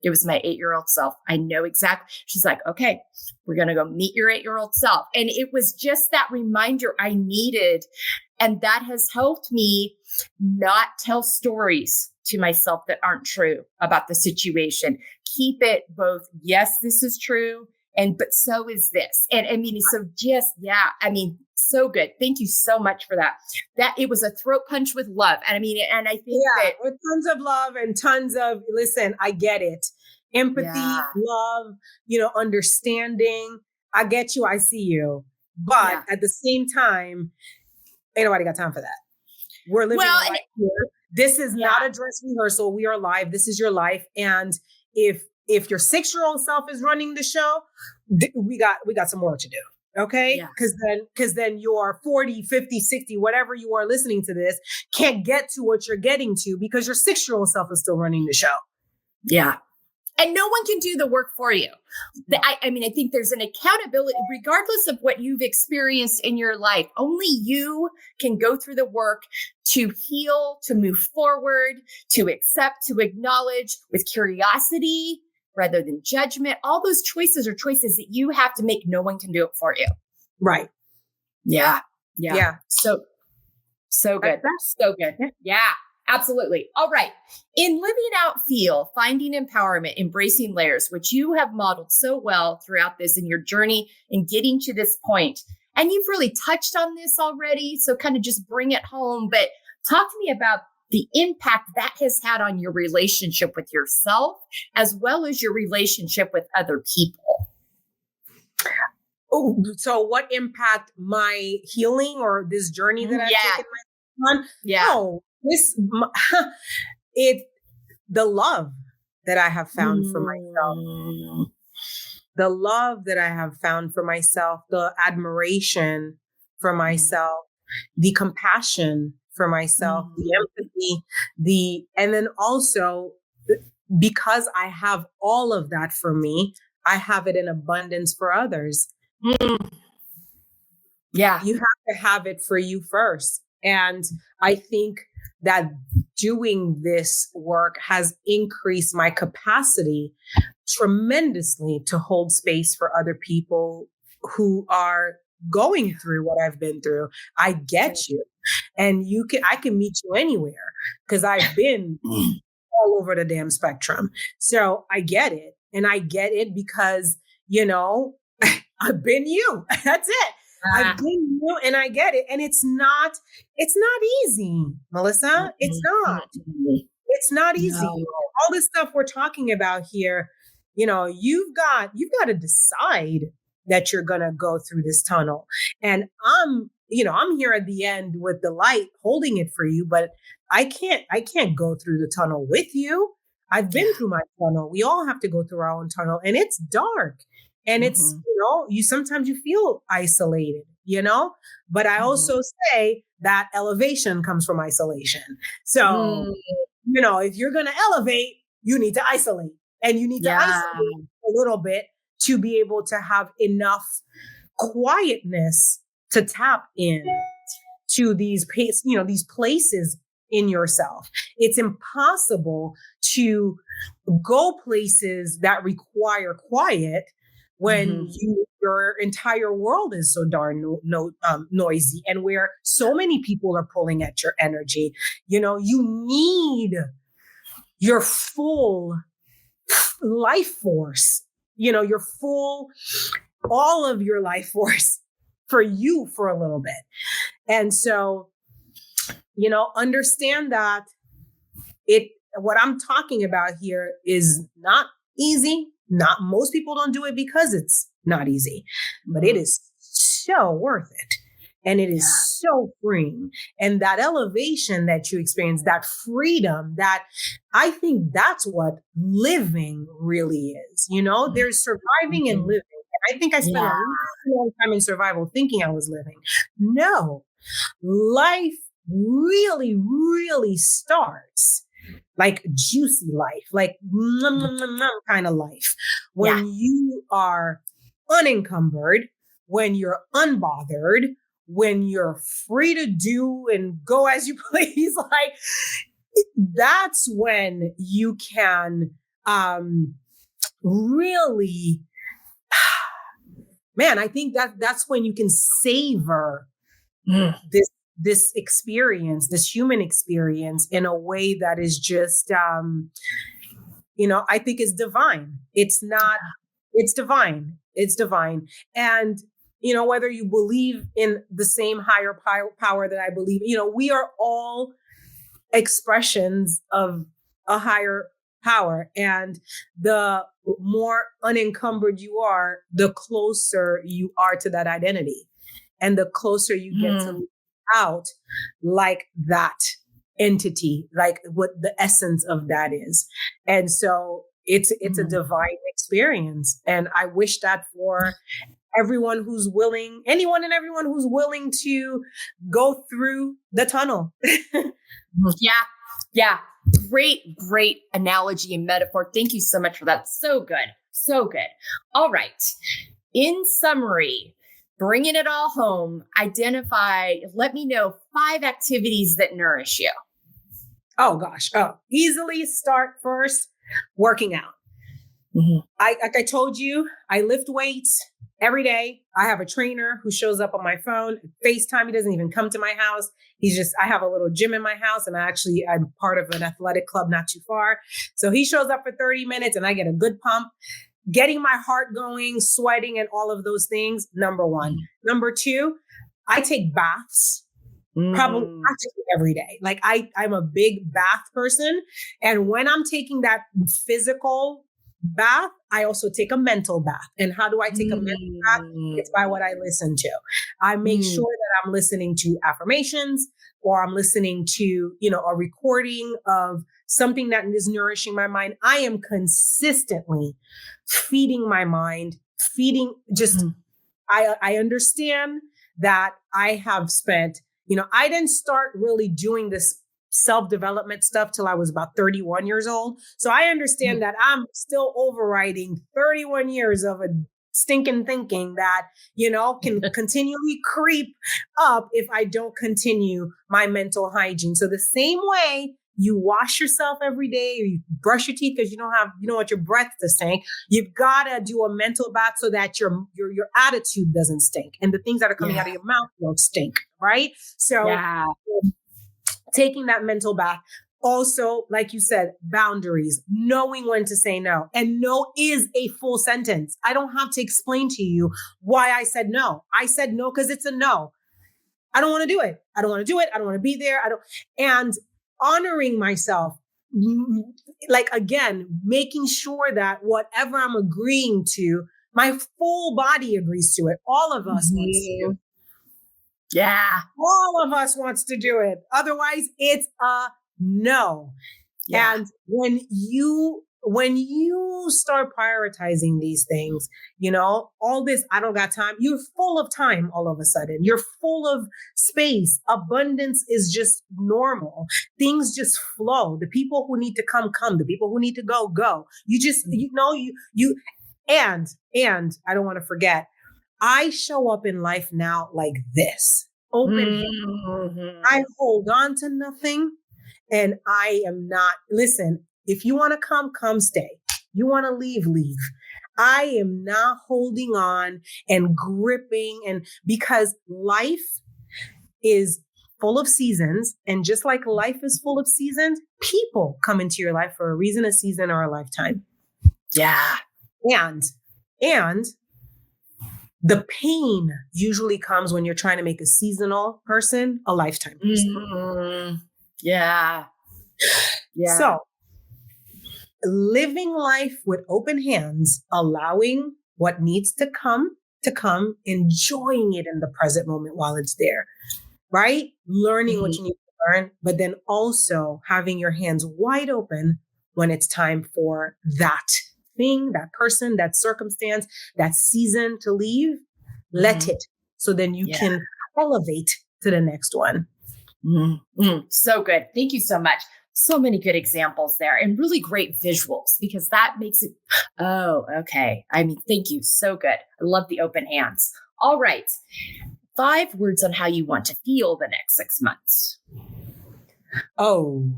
It was my 8-year-old self. I know exactly. She's like, okay, we're going to go meet your 8-year-old self. And it was just that reminder I needed. And that has helped me not tell stories to myself that aren't true about the situation. Keep it both, yes, this is true. But so is this. And so good. Thank you so much for that. That it was a throat punch with love. And I think that with tons of love and tons of, listen, I get it. Empathy, love, understanding. I get you. I see you. But at the same time, ain't nobody got time for that. We're living life here. This is not a dress rehearsal. We are live. This is your life. And if your 6-year-old self is running the show, we got some work to do. Okay. Because then your 40, 50, 60, whatever you are listening to this can't get to what you're getting to because your 6-year-old self is still running the show. Yeah. And no one can do the work for you. I think there's an accountability, regardless of what you've experienced in your life. Only you can go through the work to heal, to move forward, to accept, to acknowledge with curiosity rather than judgment. All those choices are choices that you have to make. No one can do it for you. Right. Yeah. So good. So good. Yeah. Absolutely. All right. In living out F.E.E.L, finding empowerment, embracing layers, which you have modeled so well throughout this in your journey in getting to this point. And you've really touched on this already. So kind of just bring it home, but talk to me about the impact that has had on your relationship with yourself, as well as your relationship with other people. Oh, so what impact my healing or this journey that I've taken on? Yeah. Oh, the love that I have found for myself, the love that I have found for myself, the admiration for myself, the compassion for myself, the empathy, and then also because I have all of that for me, I have it in abundance for others. Yeah. You have to have it for you first. And I think that doing this work has increased my capacity tremendously to hold space for other people who are going through what I've been through. I get you. And I can meet you anywhere because I've been all over the damn spectrum. So I get it. And I get it because, I've been you. That's it. I've been you and I get it. And it's not easy, Melissa. It's not. It's not easy. No. All this stuff we're talking about here, you've got to decide that you're going to go through this tunnel. And I'm here at the end with the light holding it for you, but I can't go through the tunnel with you. I've been through my tunnel. We all have to go through our own tunnel, and it's dark. And it's, sometimes you feel isolated, but I also say that elevation comes from isolation. So, if you're going to elevate, you need to isolate, and you need to isolate a little bit to be able to have enough quietness to tap in to these places in yourself. It's impossible to go places that require quiet when your entire world is so darn noisy, and where so many people are pulling at your energy. You need your full life force, all of your life force for you for a little bit. And so, understand that what I'm talking about here is not easy. Not most people don't do it because it's not easy, but it is so worth it. And it is so freeing. And that elevation that you experience, that freedom, that I think that's what living really is. There's surviving and living. And I think I spent a long time in survival thinking I was living. No, life really, really starts like juicy life, like kind of life, when you are unencumbered, when you're unbothered, when you're free to do and go as you please. Like, that's when you can really, man, I think that's when you can savor this experience, this human experience, in a way that is just, I think is divine. It's divine. It's divine. And, whether you believe in the same higher power that I believe, we are all expressions of a higher power. And the more unencumbered you are, the closer you are to that identity, and the closer you get to out like that entity, like what the essence of that is. And so it's a divine experience. And I wish that for anyone and everyone who's willing to go through the tunnel. Yeah. Great analogy and metaphor. Thank you so much for that. So good. So good. All right. In summary, bringing it all home, let me know 5 activities that nourish you. Oh, gosh. Easily start first working out. Like I told you, I lift weights every day. I have a trainer who shows up on my phone, FaceTime. He doesn't even come to my house. I have a little gym in my house, and I'm part of an athletic club not too far. So he shows up for 30 minutes and I get a good pump. Getting my heart going, sweating, and all of those things, number 1. Number 2, I take baths probably practically every day. Like I'm a big bath person. And when I'm taking that physical bath, I also take a mental bath. And how do I take a mental bath? It's by what I listen to. I make sure that I'm listening to affirmations, or I'm listening to, a recording of something that is nourishing my mind. I am consistently feeding my mind, I understand that I have spent, I didn't start really doing this self-development stuff till I was about 31 years old. So I understand that I'm still overriding 31 years of a stinking thinking that, can continually creep up if I don't continue my mental hygiene. So the same way you wash yourself every day, or you brush your teeth because you don't want your breath to stink. You've got to do a mental bath so that your attitude doesn't stink and the things that are coming out of your mouth don't stink, right? So taking that mental bath. Also, like you said, boundaries, knowing when to say no. And no is a full sentence. I don't have to explain to you why I said no. I said no because it's a no. I don't want to do it. I don't want to do it. I don't want to be there. And honoring myself, like, again, making sure that whatever I'm agreeing to, my full body agrees to it. All of us wants to. Yeah. All of us wants to do it. Otherwise, it's a no. Yeah. And when you start prioritizing these things, all this, I don't got time. You're full of time all of a sudden. You're full of space. Abundance is just normal. Things just flow. The people who need to come. The people who need to go. You just, and I don't want to forget, I show up in life now like this. Open. I hold on to nothing. And I am not, listen, if you want to come, stay. You want to leave. I am not holding on and gripping, and because life is full of seasons, and just like life is full of seasons, people come into your life for a reason, a season, or a lifetime. Yeah. And the pain usually comes when you're trying to make a seasonal person a lifetime person. Yeah. So living life with open hands, allowing what needs to come, enjoying it in the present moment while it's there, right? Learning what you need to learn, but then also having your hands wide open when it's time for that thing, that person, that circumstance, that season to leave. Let it, so then you can elevate to the next one. So good. Thank you so much. So many good examples there and really great visuals, because that makes it, oh, okay. I mean, thank you. So good. I love the open hands. All right. 5 words on how you want to feel the next 6 months. Oh,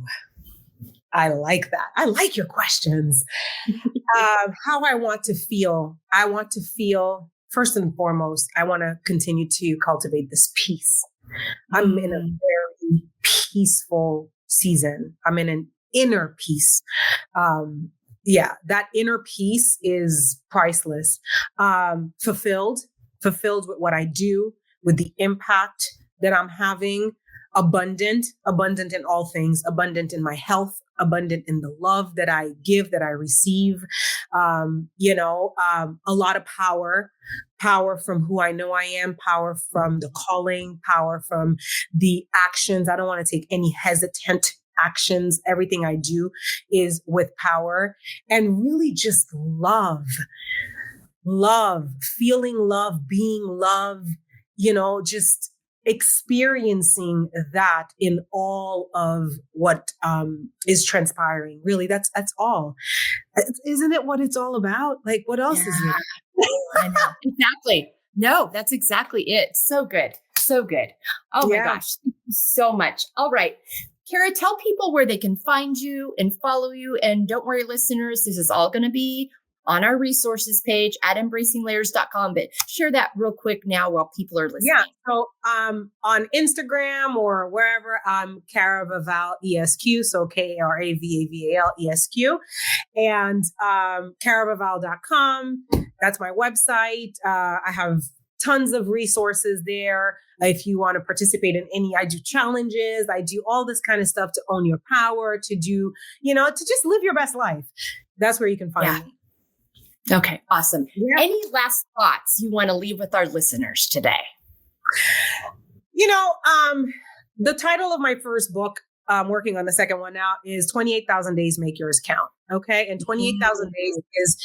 I like that. I like your questions. How I want to feel. I want to feel, first and foremost, I want to continue to cultivate this peace. I'm in a very peaceful season. I'm in an inner peace. That inner peace is priceless. Fulfilled with what I do, with the impact that I'm having, abundant in all things, abundant in my health, abundant in the love that I give, that I receive, a lot of power from who I know I am, power from the calling, power from the actions. I don't want to take any hesitant actions. Everything I do is with power, and really just love, feeling love, being love, just experiencing that in all of what is transpiring. Really, that's all. Isn't it what it's all about? Like, what else is it? I know. Exactly. No, that's exactly it. So good. So good. Oh my gosh. Thank you so much. All right. Kara, tell people where they can find you and follow you. And don't worry, listeners, this is all going to be on our resources page at embracinglayers.com, but share that real quick now while people are listening. Yeah. So on Instagram or wherever, I'm Kara Vaval ESQ. So KARAVAVAL ESQ, and KaraVaval.com. That's my website. I have tons of resources there. If you want to participate in any, I do challenges. I do all this kind of stuff to own your power, to do, to just live your best life. That's where you can find me. Okay, awesome. Yeah. Any last thoughts you want to leave with our listeners today? The title of my first book, I'm working on the second one now, is 28,000 Days Make Yours Count. Okay. And 28,000 days is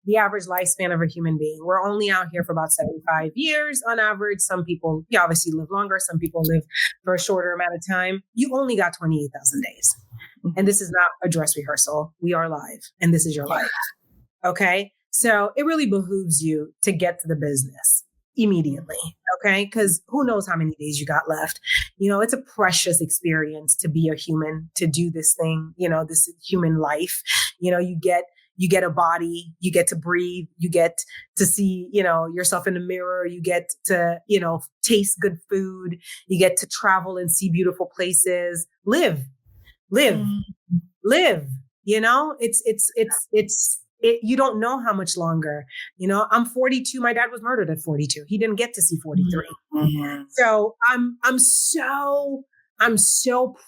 the average lifespan of a human being. We're only out here for about 75 years on average. Some people obviously live longer. Some people live for a shorter amount of time. You only got 28,000 days. And this is not a dress rehearsal. We are live, and this is your life. Okay. So it really behooves you to get to the business. immediately. Okay. Because who knows how many days you got left. It's a precious experience to be a human, to do this thing, this human life. You get a body, you get to breathe, you get to see, yourself in the mirror, you get to, taste good food, you get to travel and see beautiful places, live, live. You don't know how much longer. I'm 42. My dad was murdered at 42. He didn't get to see 43. Mm-hmm. So I'm so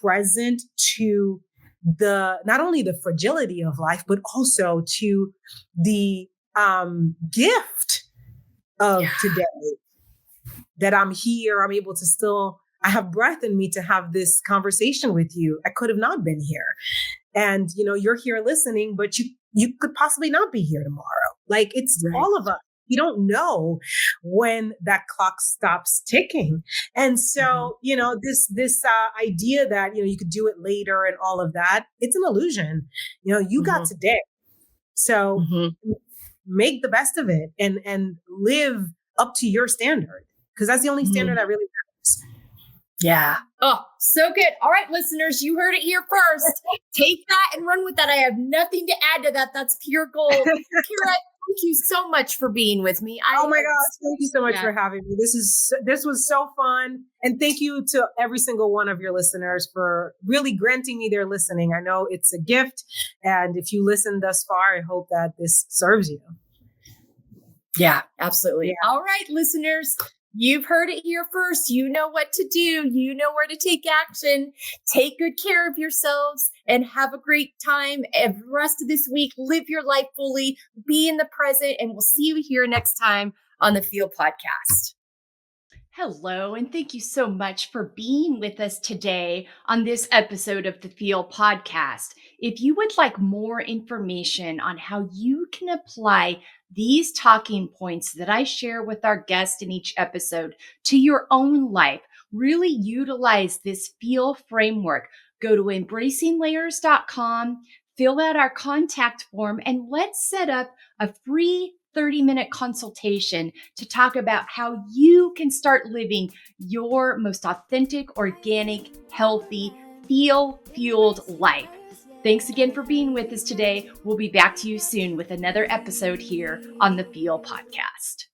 present to not only the fragility of life, but also to the gift of today, that I'm here. I'm able to I have breath in me to have this conversation with you. I could have not been here. And, you're here listening, but you could possibly not be here tomorrow. Like, it's all of us. You don't know when that clock stops ticking. And so, this idea that, you could do it later and all of that, it's an illusion. You got today. So make the best of it and live up to your standard, because that's the only standard that really matters. Yeah. Oh, so good. All right, listeners, you heard it here first. Take that and run with that. I have nothing to add to that. That's pure gold. Kira, thank you so much for being with me. Oh my gosh. Thank you so much for having me. This was so fun. And thank you to every single one of your listeners for really granting me their listening. I know it's a gift. And if you listen thus far, I hope that this serves you. Yeah, absolutely. Yeah. All right, listeners. You've heard it here first. You know what to do. You know where to take action. Take good care of yourselves and have a great time. And the rest of this week, live your life fully, be in the present, and we'll see you here next time on the F.E.E.L Podcast. Hello, and thank you so much for being with us today on this episode of the F.E.E.L Podcast. If you would like more information on how you can apply these talking points that I share with our guests in each episode to your own life, really utilize this F.E.E.L framework, go to embracinglayers.com, fill out our contact form, and let's set up a free 30-minute consultation to talk about how you can start living your most authentic, organic, healthy, F.E.E.L-fueled life. Thanks again for being with us today. We'll be back to you soon with another episode here on the F.E.E.L Podcast.